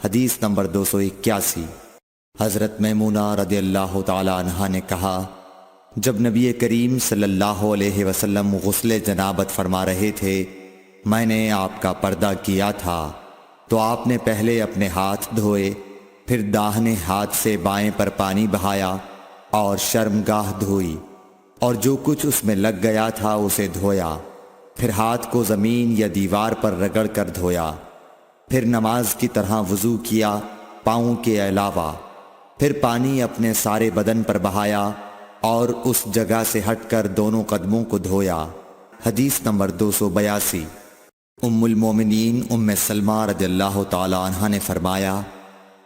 حدیث نمبر 281۔ حضرت میمونہ رضی اللہ تعالی عنہا نے کہا، جب نبی کریم صلی اللہ علیہ وسلم غسل جنابت فرما رہے تھے، میں نے آپ کا پردہ کیا تھا تو آپ نے پہلے اپنے ہاتھ دھوئے، پھر داہنے ہاتھ سے بائیں پر پانی بہایا اور شرمگاہ دھوئی، اور جو کچھ اس میں لگ گیا تھا اسے دھویا، پھر ہاتھ کو زمین یا دیوار پر رگڑ کر دھویا، پھر نماز کی طرح وضو کیا پاؤں کے علاوہ، پھر پانی اپنے سارے بدن پر بہایا اور اس جگہ سے ہٹ کر دونوں قدموں کو دھویا۔ حدیث نمبر 282۔ ام المومنین ام سلمہ رضی اللہ تعالی عنہ نے فرمایا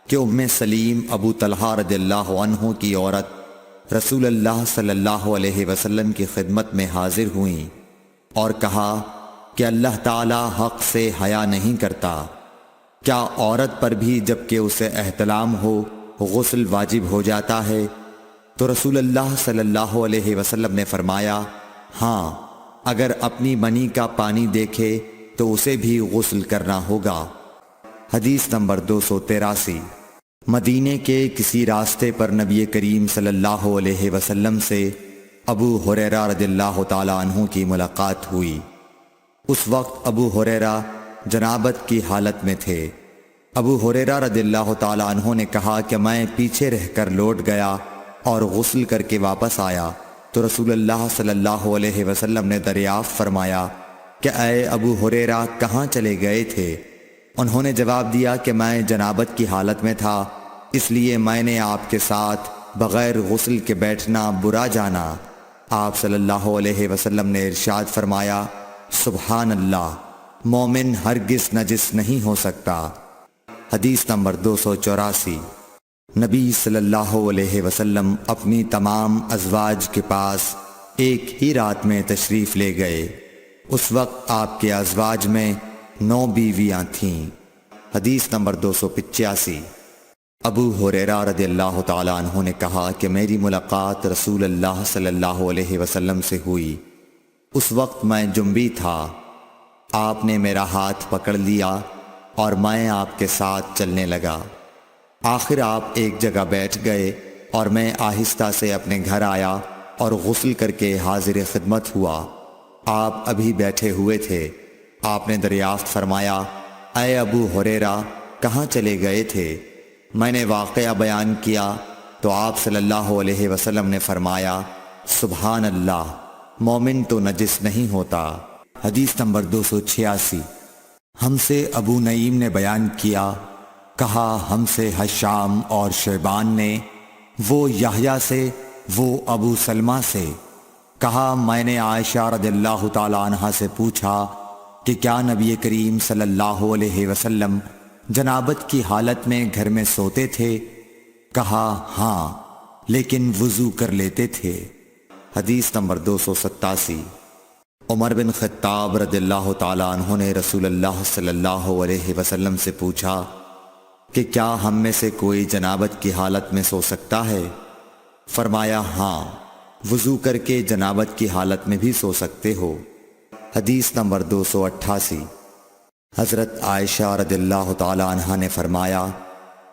کہ ام سلیم ابو طلحہ رضی اللہ عنہ کی عورت رسول اللہ صلی اللہ علیہ وسلم کی خدمت میں حاضر ہوئیں اور کہا کہ اللہ تعالی حق سے حیا نہیں کرتا، کیا عورت پر بھی جبکہ اسے احتلام ہو غسل واجب ہو جاتا ہے؟ تو رسول اللہ صلی اللہ علیہ وسلم نے فرمایا، ہاں، اگر اپنی منی کا پانی دیکھے تو اسے بھی غسل کرنا ہوگا۔ حدیث نمبر 283۔ مدینے کے کسی راستے پر نبی کریم صلی اللہ علیہ وسلم سے ابو ہریرہ رضی اللہ تعالی عنہ کی ملاقات ہوئی۔ اس وقت ابو ہریرہ جنابت کی حالت میں تھے۔ ابو ہریرہ رضی اللہ تعالی عنہ نے کہا کہ میں پیچھے رہ کر لوٹ گیا اور غسل کر کے واپس آیا تو رسول اللہ صلی اللہ علیہ وسلم نے دریافت فرمایا کہ اے ابو ہریرہ کہاں چلے گئے تھے؟ انہوں نے جواب دیا کہ میں جنابت کی حالت میں تھا، اس لیے میں نے آپ کے ساتھ بغیر غسل کے بیٹھنا برا جانا۔ آپ صلی اللہ علیہ وسلم نے ارشاد فرمایا، سبحان اللہ، مومن ہرگز نجس نہیں ہو سکتا۔ حدیث نمبر 284۔ نبی صلی اللہ علیہ وسلم اپنی تمام ازواج کے پاس ایک ہی رات میں تشریف لے گئے۔ اس وقت آپ کے ازواج میں 9 بیویاں تھیں۔ حدیث نمبر 285۔ ابو ہریرہ رضی اللہ تعالی عنہ نے کہا کہ میری ملاقات رسول اللہ صلی اللہ علیہ وسلم سے ہوئی۔ اس وقت میں جنبی تھا، آپ نے میرا ہاتھ پکڑ لیا اور میں آپ کے ساتھ چلنے لگا۔ آخر آپ ایک جگہ بیٹھ گئے اور میں آہستہ سے اپنے گھر آیا اور غسل کر کے حاضر خدمت ہوا۔ آپ ابھی بیٹھے ہوئے تھے۔ آپ نے دریافت فرمایا، اے ابو ہریرہ کہاں چلے گئے تھے؟ میں نے واقعہ بیان کیا تو آپ صلی اللہ علیہ وسلم نے فرمایا، سبحان اللہ، مومن تو نجس نہیں ہوتا۔ حدیث نمبر 286۔ ہم سے ابو نعیم نے بیان کیا، کہا ہم سے حشام اور شیبان نے، وہ یحییٰ سے، وہ ابو سلمہ سے، کہا میں نے عائشہ رضی اللہ تعالی عنہا سے پوچھا کہ کیا نبی کریم صلی اللہ علیہ وسلم جنابت کی حالت میں گھر میں سوتے تھے؟ کہا ہاں، لیکن وضو کر لیتے تھے۔ حدیث نمبر 287۔ عمر بن خطاب رضی اللہ تعالی عنہ نے رسول اللہ صلی اللہ علیہ وسلم سے پوچھا کہ کیا ہم میں سے کوئی جنابت کی حالت میں سو سکتا ہے؟ فرمایا ہاں، وضو کر کے جنابت کی حالت میں بھی سو سکتے ہو۔ حدیث نمبر 288۔ حضرت عائشہ رضی اللہ تعالی عنہا نے فرمایا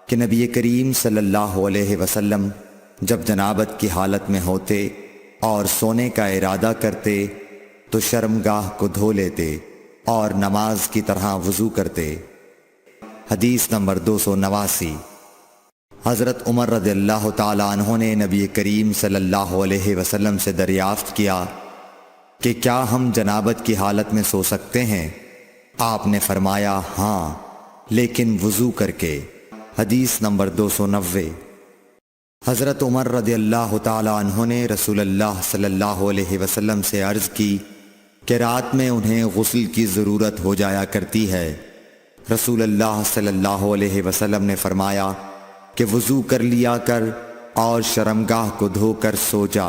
کہ نبی کریم صلی اللہ علیہ وسلم جب جنابت کی حالت میں ہوتے اور سونے کا ارادہ کرتے تو شرمگاہ کو دھو لیتے اور نماز کی طرح وضو کرتے۔ حدیث نمبر 289۔ حضرت عمر رضی اللہ تعالی عنہ نے نبی کریم صلی اللہ علیہ وسلم سے دریافت کیا کہ کیا ہم جنابت کی حالت میں سو سکتے ہیں؟ آپ نے فرمایا ہاں، لیکن وضو کر کے۔ حدیث نمبر 290۔ حضرت عمر رضی اللہ تعالی عنہ نے رسول اللہ صلی اللہ علیہ وسلم سے عرض کی کہ رات میں انہیں غسل کی ضرورت ہو جایا کرتی ہے۔ رسول اللہ صلی اللہ علیہ وسلم نے فرمایا کہ وضو کر لیا کر اور شرمگاہ کو دھو کر سو جا۔